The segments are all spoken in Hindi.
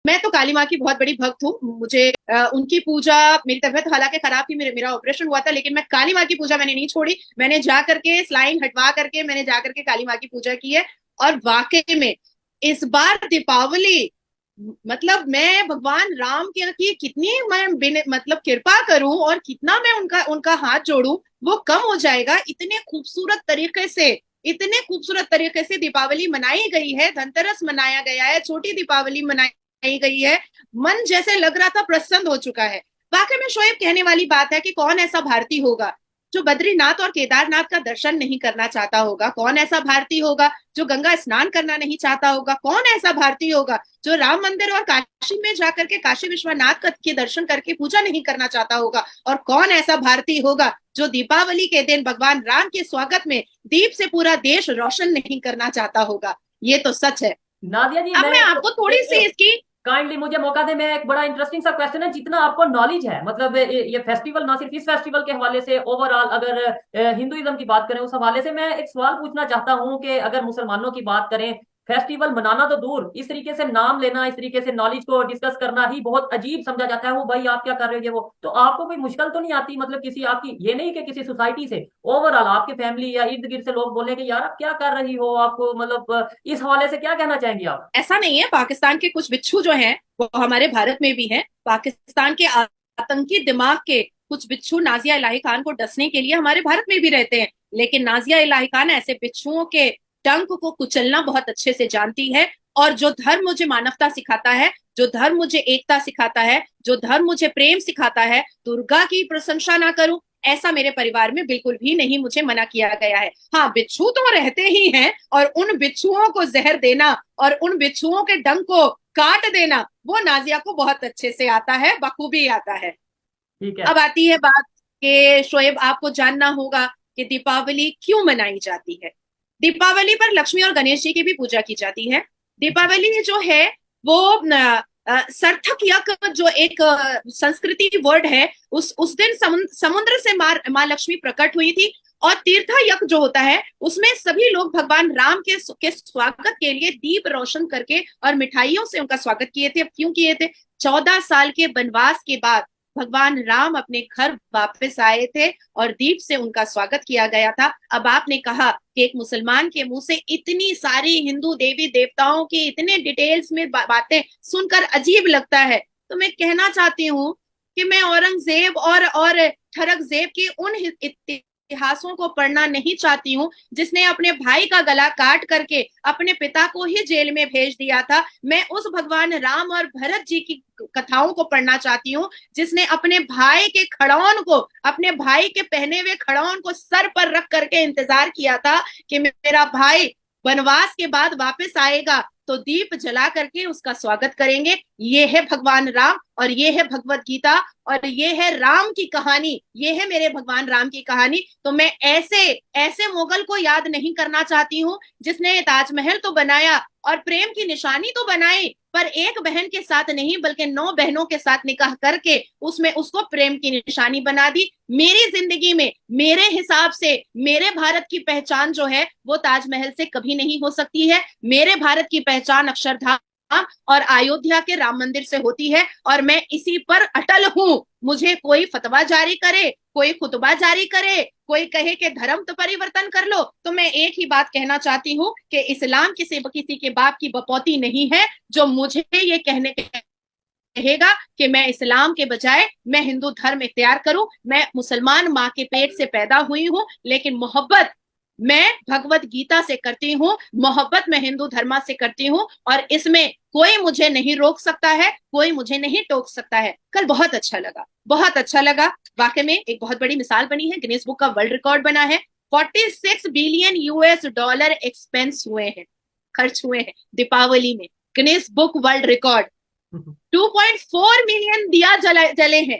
मैं तो काली माँ की बहुत बड़ी भक्त हूँ। मुझे उनकी पूजा, मेरी तबीयत हालांकि खराब थी, मेरा ऑपरेशन हुआ था, लेकिन मैं काली माँ की पूजा मैंने नहीं छोड़ी। मैंने जा करके स्लाइन हटवा करके मैंने जा करके काली माँ की पूजा की है। और वाकई में इस बार दीपावली, मतलब मैं भगवान राम की कितनी मैं मतलब कृपा करूं और कितना मैं उनका उनका हाथ जोड़ूं, वो कम हो जाएगा। इतने खूबसूरत तरीके से दीपावली मनाई गई है, धनतेरस मनाया गया है, छोटी दीपावली मनाई गई है। मन जैसे लग रहा था प्रसन्न हो चुका है। वाकई में शोएब, कहने वाली बात है कि कौन ऐसा भारतीय होगा जो बद्रीनाथ और केदारनाथ का दर्शन नहीं करना चाहता होगा? कौन ऐसा भारतीय होगा जो गंगा स्नान करना नहीं चाहता होगा? कौन ऐसा भारतीय होगा जो राम मंदिर और काशी में जाकर के काशी विश्वनाथ के दर्शन करके पूजा नहीं करना चाहता होगा? और कौन ऐसा भारतीय होगा जो दीपावली के दिन भगवान राम के स्वागत में दीप से पूरा देश रोशन नहीं करना चाहता होगा? ये तो सच है। नादिया जी, अब मैं मैं एक आपको थोड़ी सी इसकी। काइंडली मुझे मौका दे। मैं एक बड़ा इंटरेस्टिंग सा क्वेश्चन है, जितना आपको नॉलेज है, मतलब ये फेस्टिवल, ना सिर्फ इस फेस्टिवल के हवाले से, ओवरऑल अगर हिंदुइज्म की बात करें उस हवाले से, मैं एक सवाल पूछना चाहता हूँ कि अगर मुसलमानों की बात करें, फेस्टिवल मनाना तो दूर, इस तरीके से नाम लेना, इस तरीके से नॉलेज को डिस्कस करना ही बहुत अजीब समझा जाता है। वो भाई आप क्या कर रहे हो, ये वो, तो आपको कोई मुश्किल तो नहीं आती? मतलब किसी आपकी, ये नहीं कि किसी सोसाइटी से, ओवरऑल आपकी फैमिली या इर्द गिर्द से लोग बोले कि यार आप क्या कर रही हो, आपको मतलब इस हवाले से क्या कहना चाहेंगे आप? ऐसा नहीं है, पाकिस्तान के कुछ बिच्छू जो हैं वो हमारे भारत में भी हैं। पाकिस्तान के आतंकी दिमाग के कुछ बिच्छू नाजिया इलाही खान को डसने के लिए हमारे भारत में भी रहते हैं। लेकिन नाजिया इलाही खान ऐसे बिच्छुओं के डंक को कुचलना बहुत अच्छे से जानती है। और जो धर्म मुझे मानवता सिखाता है, जो धर्म मुझे एकता सिखाता है, जो धर्म मुझे प्रेम सिखाता है, दुर्गा की प्रशंसा ना करूं, ऐसा मेरे परिवार में बिल्कुल भी नहीं मुझे मना किया गया है। हाँ, बिच्छू तो रहते ही हैं, और उन बिच्छुओं को जहर देना और उन बिच्छुओं के डंक को काट देना, वो नाजिया को बहुत अच्छे से आता है, बखूबी आता है। ठीक है। अब आती है बात कि शोएब, आपको जानना होगा कि दीपावली क्यों मनाई जाती है। दीपावली पर लक्ष्मी और गणेश जी की भी पूजा की जाती है। दीपावली जो है वो सार्थक यज्ञ, जो एक संस्कृति वर्ड है, उस दिन समुद्र से माँ लक्ष्मी प्रकट हुई थी। और तीर्थ यज्ञ जो होता है उसमें सभी लोग भगवान राम के स्वागत के लिए दीप रोशन करके और मिठाइयों से उनका स्वागत किए थे। अब क्यों किए थे? 14 साल के वनवास के बाद भगवान राम अपने घर वापस आए थे और दीप से उनका स्वागत किया गया था। अब आपने कहा कि एक मुसलमान के मुंह से इतनी सारी हिंदू देवी देवताओं की इतने डिटेल्स में बातें सुनकर अजीब लगता है, तो मैं कहना चाहती हूँ कि मैं औरंगजेब और ठरकजेब की उन इतिहासों को पढ़ना नहीं चाहती हूँ जिसने अपने भाई का गला काट करके अपने पिता को ही जेल में भेज दिया था। मैं उस भगवान राम और भरत जी की कथाओं को पढ़ना चाहती हूँ जिसने अपने भाई के खड़ौन को, अपने भाई के पहने हुए खड़ौन को सर पर रख करके इंतजार किया था कि मेरा भाई वनवास के बाद वापस आएगा तो दीप जला करके उसका स्वागत करेंगे। ये है भगवान राम और ये है भगवत गीता और ये है राम की कहानी, ये है मेरे भगवान राम की कहानी। तो मैं ऐसे ऐसे मुगल को याद नहीं करना चाहती हूँ जिसने ताजमहल तो बनाया और प्रेम की निशानी तो बनाई, पर एक बहन के साथ नहीं बल्कि 9 बहनों के साथ निकाह करके उसमें उसको प्रेम की निशानी बना दी। मेरी जिंदगी में, मेरे हिसाब से, मेरे भारत की पहचान जो है वो ताजमहल से कभी नहीं हो सकती है। मेरे भारत की पहचान अक्षरधाम और अयोध्या के राम मंदिर से होती है और मैं इसी पर अटल हूँ। मुझे कोई फतवा जारी करे, कोई खुतबा जारी करे, कोई कहे कि धर्म तो परिवर्तन कर लो, तो मैं एक ही बात कहना चाहती हूँ कि इस्लाम किसी के बाप की बपौती नहीं है जो मुझे ये कहने कहेगा कि मैं इस्लाम के बजाय मैं हिंदू धर्म इख्तियार करूं। मैं मुसलमान माँ के पेट से पैदा हुई हूं, लेकिन मोहब्बत मैं भगवत गीता से करती हूँ, मोहब्बत मैं हिंदू धर्म से करती हूँ, और इसमें कोई मुझे नहीं रोक सकता है, कोई मुझे नहीं टोक सकता है। कल बहुत अच्छा लगा, बहुत अच्छा लगा। वाकई में एक बहुत बड़ी मिसाल बनी है, गिनीज बुक का वर्ल्ड रिकॉर्ड बना है। 46 बिलियन US डॉलर एक्सपेंस हुए हैं, खर्च हुए हैं दीपावली में। Guinness book world record. 2.4 million दिया जले हैं।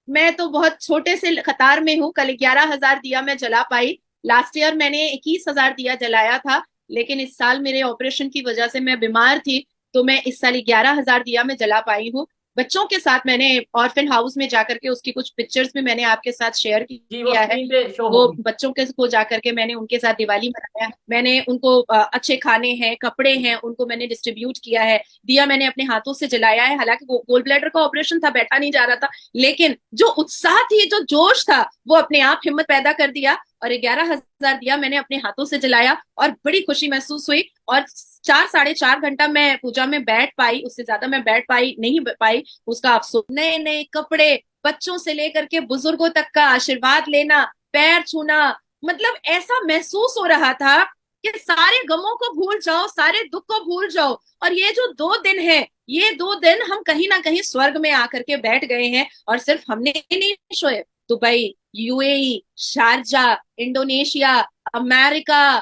मैं तो बहुत छोटे से कतार में हूँ, कल 11,000 दिया मैं जला पाई। लास्ट ईयर मैंने 21,000 दिया जलाया था, लेकिन इस साल मेरे ऑपरेशन की वजह से मैं बीमार थी, तो मैं इस साल 11,000 दिया मैं जला पाई हूँ। बच्चों के साथ मैंने ऑर्फन हाउस में जाकर के उसकी कुछ पिक्चर्स भी मैंने आपके साथ शेयर जी, वो किया है। स्क्रीन पे शो वो होगी। बच्चों के को जाकर के मैंने उनके साथ दिवाली मनाया, मैंने उनको अच्छे खाने हैं, कपड़े हैं, उनको मैंने डिस्ट्रीब्यूट किया है। दिया मैंने अपने हाथों से जलाया है, हालांकि गोल ब्लैडर का ऑपरेशन था, बैठा नहीं जा रहा था, लेकिन जो उत्साह थी, जो जोश था, वो अपने आप हिम्मत पैदा कर दिया। और 11,000 दिया मैंने अपने हाथों से जलाया और बड़ी खुशी महसूस हुई। और 4 साढ़े 4 घंटा मैं पूजा में बैठ पाई, उससे ज्यादा मैं बैठ पाई नहीं पाई। उसका अफसोस, नए नए कपड़े, बच्चों से लेकर के बुजुर्गों तक का आशीर्वाद लेना, पैर छूना, मतलब ऐसा महसूस हो रहा था कि सारे गमों को भूल जाओ, सारे दुख को भूल जाओ। और ये जो 2 दिन है, ये 2 दिन हम कहीं ना कहीं स्वर्ग में आकर के बैठ गए हैं। और सिर्फ हमने ही नहीं, Shoaib, Dubai, UAE, Sharjah, Indonesia, America,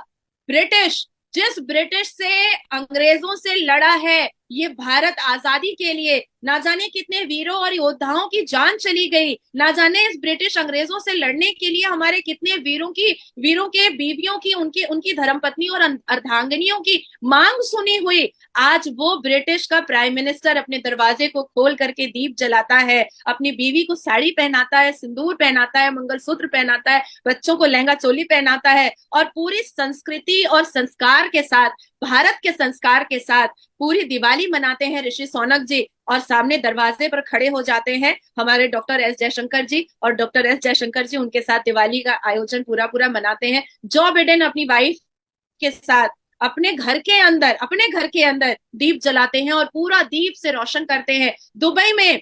British, जिस ब्रिटिश से अंग्रेजों से लड़ा है ये भारत आजादी के लिए, ना जाने कितने वीरों और योद्धाओं की जान चली गई, ना जाने इस ब्रिटिश अंग्रेजों से लड़ने के लिए हमारे कितने वीरों के बीवियों की, उनकी उनकी धर्मपत्नी और अर्धांगिनियों की मांग सुनी हुई। आज वो ब्रिटिश का प्राइम मिनिस्टर अपने दरवाजे को खोल करके दीप जलाता है, अपनी बीवी को साड़ी पहनाता है, सिंदूर पहनाता है, मंगलसूत्र पहनाता है, बच्चों को लहंगा चोली पहनाता है, और पूरी संस्कृति और संस्कार के साथ, भारत के संस्कार के साथ पूरी दिवाली मनाते हैं ऋषि सोनक जी। और सामने दरवाजे पर खड़े हो जाते हैं हमारे डॉक्टर एस जयशंकर जी, और डॉक्टर एस जयशंकर जी उनके साथ दिवाली का आयोजन पूरा पूरा मनाते हैं। जो बिडेन अपनी वाइफ के साथ अपने घर के अंदर दीप जलाते हैं और पूरा दीप से रोशन करते हैं। दुबई में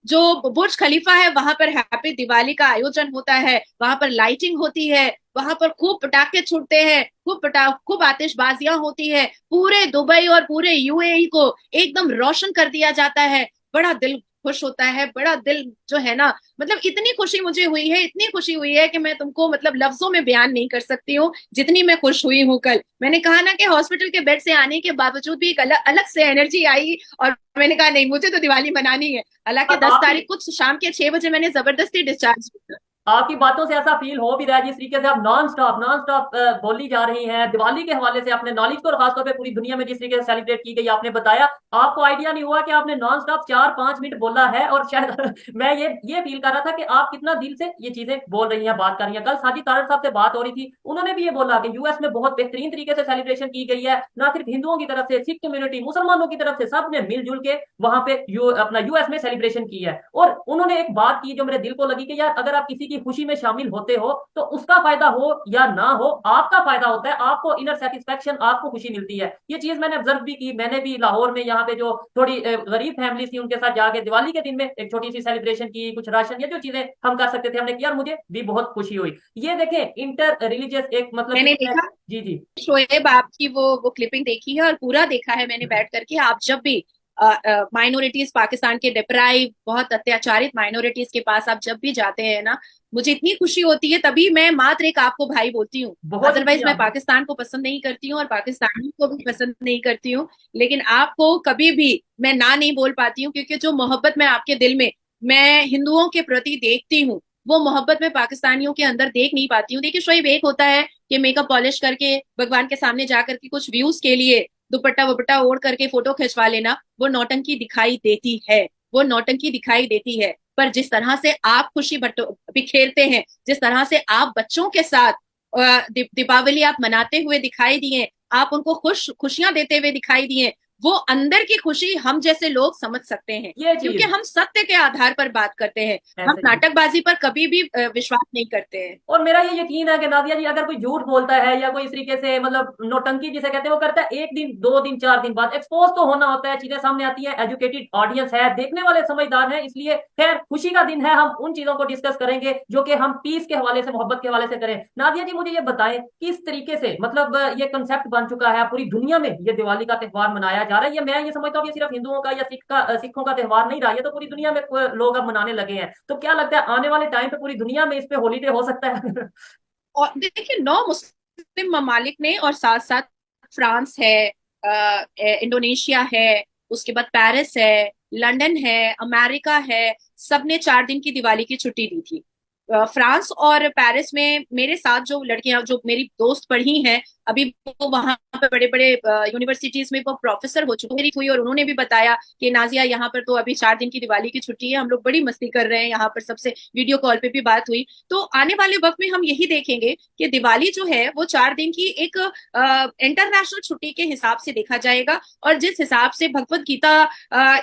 जो बुर्ज खलीफा है, वहां पर हैप्पी दिवाली का आयोजन होता है, वहां पर लाइटिंग होती है, वहां पर खूब पटाखे छूटते हैं, खूब आतिशबाजियां होती है, पूरे दुबई और पूरे यूएई को एकदम रोशन कर दिया जाता है। बड़ा दिल खुश होता है, बड़ा दिल जो है ना, मतलब इतनी खुशी मुझे हुई है, इतनी खुशी हुई है कि मैं तुमको मतलब लफ्जों में बयान नहीं कर सकती हूँ जितनी मैं खुश हुई हूँ कल। मैंने कहा ना कि हॉस्पिटल के बेड से आने के बावजूद भी एक अलग अलग से एनर्जी आई, और मैंने कहा नहीं, मुझे तो दिवाली मनानी है। हालांकि दस आपकी तारीख कुछ शाम के 6 बजे मैंने जबरदस्ती डिस्चार्ज किया। आपकी बातों से ऐसा फील हो भी रहा है जिस तरीके से आप नॉन स्टॉप बोली जा रही हैं दिवाली के हवाले से, अपने नॉलेज को और खासतौर पे पूरी दुनिया में जिस तरीके से सेलिब्रेट की गई आपने बताया। आपको आइडिया नहीं हुआ कि आपने नॉन स्टॉप 4-5 मिनट बोला है, और शायद मैं ये फील कर रहा था कि आप कितना दिल से ये चीजें बोल रही हैं, बात कर रही हैं। कल साजिद तारड़ साहब से बात हो रही थी, उन्होंने भी ये बोला कि यूएस में बहुत बेहतरीन तरीके से सेलिब्रेशन की गई है, ना सिर्फ हिंदुओं की तरफ से, सिख कम्युनिटी, मुसलमानों की तरफ से, सबने मिलजुल के वहां पे अपना यूएस में सेलिब्रेशन की है। और उन्होंने एक बात की जो मेरे दिल को लगी कि यार अगर आप किसी की खुशी में शामिल होते हो तो उसका फायदा हो या ना हो, आपका फायदा होता है, आपको इनर सेटिस्फेक्शन, आपको खुशी मिलती है। ये चीज मैंने ऑब्जर्व भी की। मैंने भी लाहौर में यहाँ पे जो थोड़ी गरीब फैमिली थी उनके साथ जाके दिवाली के दिन में एक छोटी सी सेलिब्रेशन की, कुछ राशन या जो चीजें हम कर सकते थे हमने किया, और मुझे भी बहुत खुशी हुई। ये देखें इंटर रिलीजियस एक मतलब मैंने जिसमें। देखा, जी जी। शोएब आपकी वो क्लिपिंग देखी है और पूरा देखा है मैंने बैठ करके। आप जब भी माइनॉरिटीज, पाकिस्तान के डिप्राइव, बहुत अत्याचारित माइनॉरिटीज के पास आप जब भी जाते हैं ना, मुझे इतनी खुशी होती है, तभी मैं मात्र एक आपको भाई बोलती हूँ। बहुत अदरवाइज शुक्रिया। मैं पाकिस्तान को पसंद नहीं करती हूँ और पाकिस्तानी को भी पसंद नहीं करती हूँ। लेकिन आपको कभी भी मैं ना नहीं बोल पाती हूँ, क्योंकि जो मोहब्बत मैं आपके दिल में, मैं हिंदुओं के प्रति देखती हूँ, वो मोहब्बत मैं पाकिस्तानियों के अंदर देख नहीं पाती हूँ। देखिए शोएब, एक होता है कि मेकअप पॉलिश करके भगवान के सामने जाकर के कुछ व्यूज के लिए दुपट्टा वपट्टा ओढ़ करके फोटो खिंचवा लेना, वो नौटंकी दिखाई देती है, वो नौटंकी दिखाई देती है। पर जिस तरह से आप खुशी बिखेरते हैं, जिस तरह से आप बच्चों के साथ दीपावली आप मनाते हुए दिखाई दिए, आप उनको खुशियां देते हुए दिखाई दिए, वो अंदर की खुशी हम जैसे लोग समझ सकते हैं, ये क्योंकि चीज हम सत्य के आधार पर बात करते हैं। हम ऐसे ही। नाटकबाजी पर कभी भी विश्वास नहीं करते हैं। और मेरा ये यकीन है कि नादिया जी अगर कोई झूठ बोलता है या कोई इस तरीके से मतलब नोटंकी जिसे कहते हैं वो करता है, 1 दिन 2 दिन 4 दिन बाद एक्सपोज तो होना होता है, चीजें सामने आती है, एजुकेटेड ऑडियंस है, देखने वाले समझदार हैं। इसलिए खैर खुशी का दिन है, हम उन चीजों को डिस्कस करेंगे जो कि हम पीस के हवाले से, मोहब्बत के हवाले से करें। नादिया जी मुझे ये बताएं किस तरीके से मतलब ये कंसेप्ट बन चुका है पूरी दुनिया में, ये दिवाली का त्यौहार मनाया जा रहा है। ये मैं ये समझता हूँ कि सिर्फ हिंदुओं का या सिखों का त्यौहार नहीं रहा, ये तो पूरी दुनिया में लोग अब मनाने लगे हैं। तो क्या लगता है आने वाले टाइम पे पूरी दुनिया में इस पे हॉलीडे हो सकता है? और देखिए, 9 मुस्लिम ममालिक ने, और साथ साथ फ्रांस है, इंडोनेशिया है, उसके बाद पेरिस है, लंदन है, अमेरिका है, सबने 4 दिन की दिवाली की छुट्टी दी थी। फ्रांस और पेरिस में मेरे साथ जो लड़कियां, जो मेरी दोस्त पढ़ी हैं अभी, वो वहां पे बड़े बड़े यूनिवर्सिटीज में वो प्रोफेसर हो चुकी मेरी हुई, और उन्होंने भी बताया कि नाजिया यहाँ पर तो अभी 4 दिन की दिवाली की छुट्टी है, हम लोग बड़ी मस्ती कर रहे हैं यहाँ पर, सबसे वीडियो कॉल पे भी बात हुई। तो आने वाले वक्त में हम यही देखेंगे कि दिवाली जो है वो 4 दिन की एक इंटरनेशनल छुट्टी के हिसाब से देखा जाएगा। और जिस हिसाब से भगवत गीता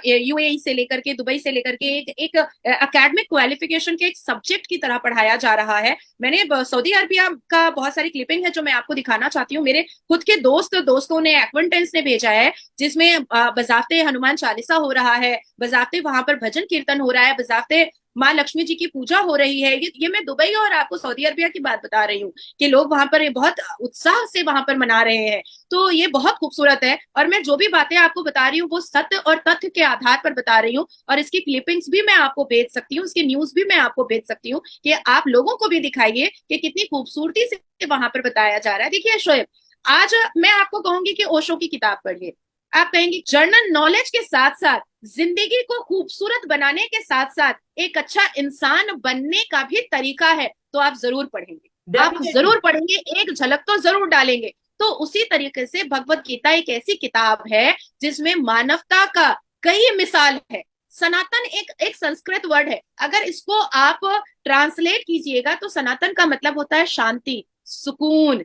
यूएई से लेकर के, दुबई से लेकर के एक एकेडमिक क्वालिफिकेशन के एक सब्जेक्ट की तरह पढ़ाया जा रहा है। मैंने सऊदी अरबिया का बहुत सारी क्लिपिंग है जो मैं आपको दिखाना चाहती हूँ, मेरे खुद के दोस्तों ने, एक्वेंटेंस ने भेजा है, जिसमें बजाते हनुमान चालीसा हो रहा है, बजाते वहां पर भजन कीर्तन हो रहा है, बजाते माँ लक्ष्मी जी की पूजा हो रही है। ये मैं दुबई और आपको सऊदी अरबिया की बात बता रही हूँ कि लोग वहां पर बहुत उत्साह से वहां पर मना रहे हैं। तो ये बहुत खूबसूरत है, और मैं जो भी बातें आपको बता रही हूँ वो सत्य और तथ्य के आधार पर बता रही हूँ, और इसकी क्लिपिंग्स भी मैं आपको भेज सकती हूँ, इसकी न्यूज भी मैं आपको भेज सकती हूँ, कि आप लोगों को भी दिखाइए कि कितनी खूबसूरती से वहां पर बताया जा रहा है। देखिए शोएब, आज मैं आपको कहूंगी कि ओशो की किताब पढ़िए। आप कहेंगे जनरल नॉलेज के साथ साथ जिंदगी को खूबसूरत बनाने के साथ साथ एक अच्छा इंसान बनने का भी तरीका है, तो आप जरूर पढ़ेंगे, आप डेफिनेटली। जरूर पढ़ेंगे, एक झलक तो जरूर डालेंगे। तो उसी तरीके से भगवत गीता एक ऐसी किताब है जिसमें मानवता का कई मिसाल है। सनातन एक एक संस्कृत वर्ड है, अगर इसको आप ट्रांसलेट कीजिएगा तो सनातन का मतलब होता है शांति, सुकून,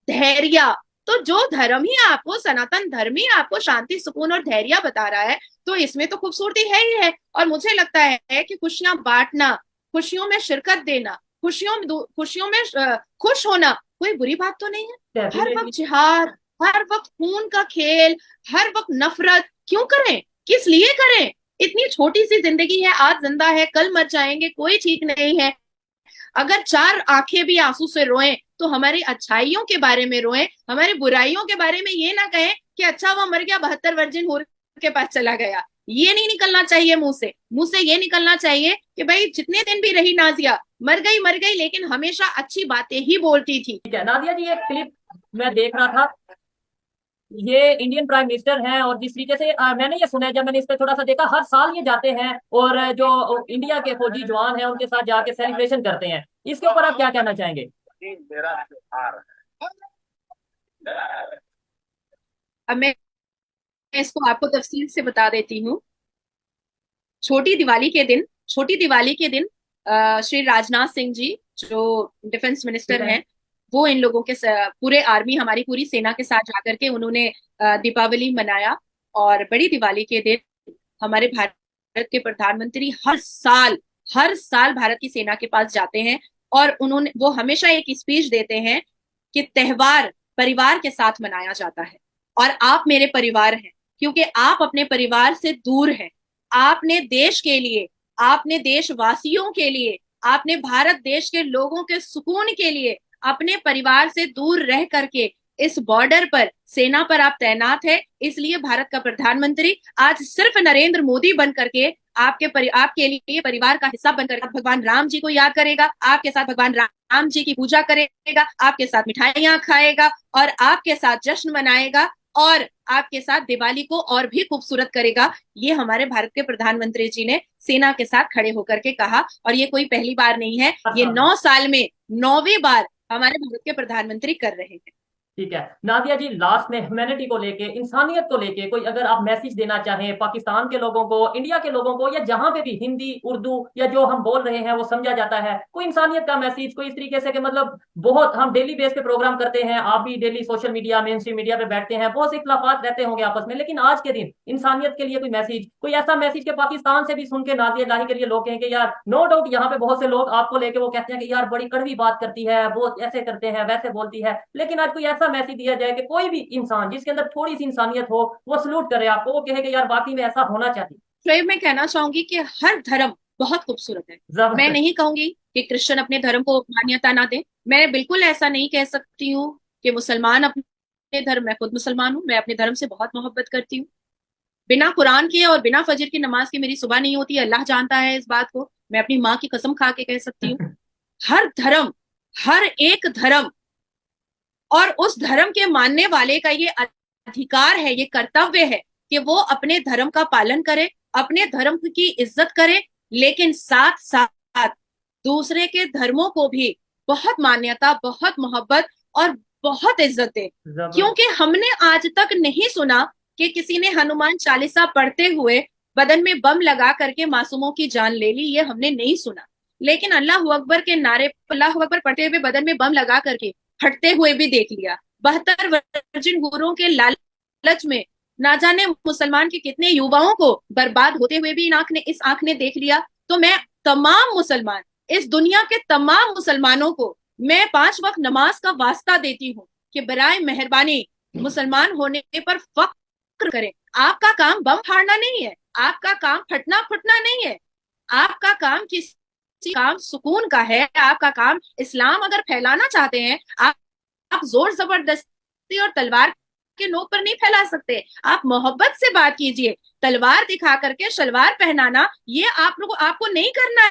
धैर्य। तो जो धर्म ही आपको, सनातन धर्म ही आपको शांति, सुकून और धैर्य बता रहा है, तो इसमें तो खूबसूरती है ही है। और मुझे लगता है कि खुशियां बांटना, खुशियों में शिरकत देना, खुशियों में खुश होना कोई बुरी बात तो नहीं है। हर डेफिनेटली। वक्त जिहाद, हर वक्त खून का खेल, हर वक्त नफरत क्यों करें, किस लिए करें? इतनी छोटी सी जिंदगी है, आज जिंदा है कल मर जाएंगे, कोई ठीक नहीं है। अगर 4 आंखें भी आंसू से रोएं तो हमारी अच्छाइयों के बारे में रोएं, हमारी बुराइयों के बारे में ये ना कहें कि अच्छा वो मर गया, 72 वर्जिन हूर के पास चला गया। ये नहीं निकलना चाहिए मुंह से। मुंह से ये निकलना चाहिए कि भाई जितने दिन भी रही नाजिया, मर गई लेकिन हमेशा अच्छी बातें ही बोलती थी। ठीक है नादिया जी, एक क्लिप मैं देख रहा था, ये इंडियन प्राइम मिनिस्टर हैं, और जिस तरीके से मैंने ये सुना है, जब मैंने इस पे थोड़ा सा देखा, हर साल ये जाते हैं और जो इंडिया के फौजी जवान हैं उनके साथ जाके सेलिब्रेशन करते हैं। इसके ऊपर आप क्या कहना चाहेंगे? अब मैं इसको आपको तफसील से बता देती हूँ। छोटी दिवाली के दिन, छोटी दिवाली के दिन श्री राजनाथ सिंह जी जो डिफेंस ठीक मिनिस्टर है। हैं, वो इन लोगों के पूरे आर्मी, हमारी पूरी सेना के साथ जाकर के उन्होंने दीपावली मनाया। और बड़ी दिवाली के दिन हमारे भारत के प्रधानमंत्री हर साल भारत की सेना के पास जाते हैं, और उन्होंने, वो हमेशा एक स्पीच देते हैं कि त्योहार परिवार के साथ मनाया जाता है, और आप मेरे परिवार हैं, क्योंकि आप अपने परिवार से दूर हैं। आपने देश के लिए, आपने देशवासियों के लिए, आपने भारत देश के लोगों के सुकून के लिए अपने परिवार से दूर रह करके इस बॉर्डर पर, सेना पर आप तैनात है। इसलिए भारत का प्रधानमंत्री आज सिर्फ नरेंद्र मोदी बन करके आपके लिए परिवार का हिस्सा बनकर भगवान राम जी को याद करेगा, आपके साथ भगवान राम जी की पूजा करेगा, आपके साथ मिठाइयां खाएगा और आपके साथ जश्न मनाएगा, और आपके साथ दिवाली को और भी खूबसूरत करेगा। ये हमारे भारत के प्रधानमंत्री जी ने सेना के साथ खड़े होकर के कहा, और ये कोई पहली बार नहीं है, ये 9 साल में 9वीं बार हमारे भारत के प्रधानमंत्री कर रहे हैं। ठीक है नादिया जी, लास्ट में ह्यूमैनिटी को लेके, इंसानियत को लेके कोई अगर आप मैसेज देना चाहें पाकिस्तान के लोगों को, इंडिया के लोगों को, या जहां पे भी हिंदी उर्दू या जो हम बोल रहे हैं वो समझा जाता है, कोई इंसानियत का मैसेज, कोई इस तरीके से कि मतलब बहुत हम डेली बेस पे प्रोग्राम करते हैं, आप भी daily social media, main stream media पे बैठते हैं, बहुत से इख्लाफात रहते होंगे आपस में, लेकिन आज के दिन इंसानियत के लिए कोई मैसेज, कोई ऐसा मैसेज के पाकिस्तान से भी सुन के नादिया लाही के लिए लोग कहें कि यार, नो डाउट यहाँ पे बहुत से लोग आपको लेके वो कहते हैं कि यार बड़ी कड़वी बात करती है, बहुत ऐसे करते हैं वैसे बोलती है, लेकिन आज कोई ऐसा मैसेज दिया जाए कि कोई भी इंसान जिसके अंदर थोड़ी सी इंसानियत हो वो सलूट करे आपको, वो कहे कि यार वाकई में ऐसा होना चाहिए। शोएब, मैं कहना चाहूंगी कि हर धर्म बहुत खूबसूरत है। मैं जबरदस्त। नहीं कहूंगी कि क्रिश्चियन अपने धर्म को मान्यता ना दे, मैं बिल्कुल ऐसा नहीं कह सकती हूँ कि मुसलमान अपने धर्म, मैं खुद मुसलमान हूँ, मैं अपने धर्म से बहुत मोहब्बत करती हूँ। बिना कुरान के और बिना फजर की नमाज के मेरी सुबह नहीं होती, अल्लाह जानता है इस बात को, मैं अपनी माँ की कसम खा के कह सकती हूँ। हर धर्म, हर एक धर्म, और उस धर्म के मानने वाले का ये अधिकार है, ये कर्तव्य है कि वो अपने धर्म का पालन करे, अपने धर्म की इज्जत करे, लेकिन साथ साथ दूसरे के धर्मों को भी बहुत मान्यता, बहुत मोहब्बत और बहुत इज्जत दे। क्योंकि जबरदस्त। हमने आज तक नहीं सुना कि किसी ने हनुमान चालीसा पढ़ते हुए बदन में बम लगा करके मासूमों की जान ले ली, ये हमने नहीं सुना। लेकिन अल्लाह अकबर के नारे, अल्लाह अकबर पढ़ते हुए बदन में बम लगा करके फटते हुए भी देख लिया। 72 वर्जिन गुरुओं के लालच में ना जाने मुसलमान के कितने युवाओं को बर्बाद होते हुए भी इस आंख ने देख लिया। तो मैं तमाम मुसलमान, इस दुनिया के तमाम मुसलमानों को मैं 5 वक्त नमाज का वास्ता देती हूँ कि बराए मेहरबानी मुसलमान होने पर फख्र करें। आपका काम बम फाड़ना नहीं है, आपका काम फटना फुटना नहीं है, आपका काम किसी काम सुकून का है। आपका काम, इस्लाम अगर फैलाना चाहते हैं, आप जोर जबरदस्ती और तलवार के नोक पर नहीं फैला सकते। आप मोहब्बत से बात कीजिए। तलवार दिखा करके शलवार पहनाना ये आप लोगों आपको नहीं करना